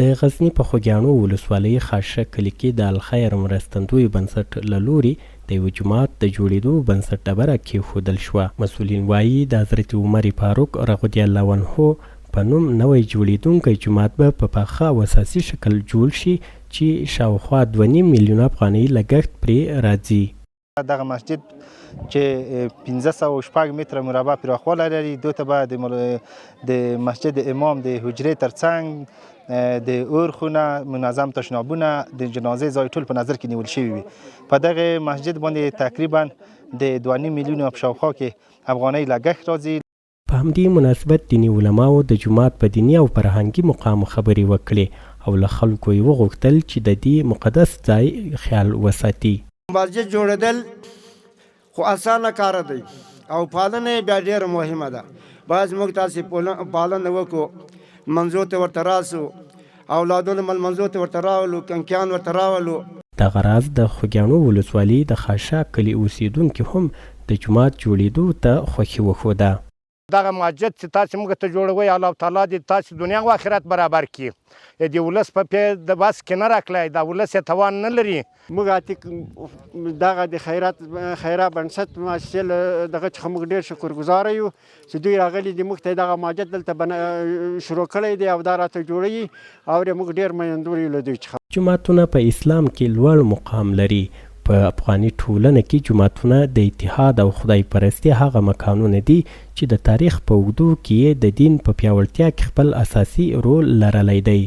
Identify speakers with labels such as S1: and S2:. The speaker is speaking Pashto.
S1: د غزني په خوږیاڼو ولسوالۍ خاشه کلي کې د الخیر مرستندوی بنسټ له لوري د یوه جومات د جوړېدو بنسټ ډبره کېښودل شوه. مسؤلین وایي د حضرت عمر فاروق رضی الله عنه په نوم نوی جوړېدونکی جومات به په پاخه او اساسي شکل جوړ شي چې شاوخوا 2.5 میلیونه افغانۍ لګښت پرې راځي.
S2: دغه مسجد چې 1506 متره مربع پراخوالی لري، دوی ته به د مسجد امام د حجرې ترڅنګ د اور خونه، منظم تشنابونه، د جنازې ځای ټول په نظر کې نیول شوي وي. په دغه مسجد باندې تقریبا د 2.5 میلیونه په شاوخوا کې افغانۍ لګښت راځي.
S1: په همدې مناسبت دیني علماو د جومات په دیني او فرهنګي مقام خبرې وکړې او له خلکو یې وغوښتل چې د دې مقدس ځای خیال وساتي.
S3: مسجد جوړېدل خو اسانه کار دی او پالنه بیا ډېره مهمه ده. باید موږ تاسې پالنه وکړو، منځو ته ورته راسو، اولادونه منځو ته ورته راولو، کنکیان ورته راولو.
S1: دغه راز د خوږیاڼو ولسوالۍ د خاشه کلي اوسېدونکي هم د جومات جوړېدو ته خوښي وښوده.
S4: دغه مسجد چې تاسې موږ ته جوړوئ، الله تعالی دې تاسې دنیا او آخرت برابر کړي. د ولس په پی د بس کې نه راکړی، د ولس یې توان نه لري.
S5: موږ دغه د خیره بنسټ مؤسسې له دغه څخه موږ ډېر شکرګزاره یو چې دوی راغلي دي، موږ ته دغه مسجد دلته شروع کړی دی او دا راته جوړوي او موږ ډېر منندور یو له دوی څخه.
S1: جوماتونه په اسلام کې لوړ مقام لري. په افغاني ټولنه کې جوماتونه د اتحاد او خدای پرستي هغه مکانونه دي چې د تاریخ په اوږدو کې د دین په پیاوړتیا کې خپل اساسي رول لرلی دی.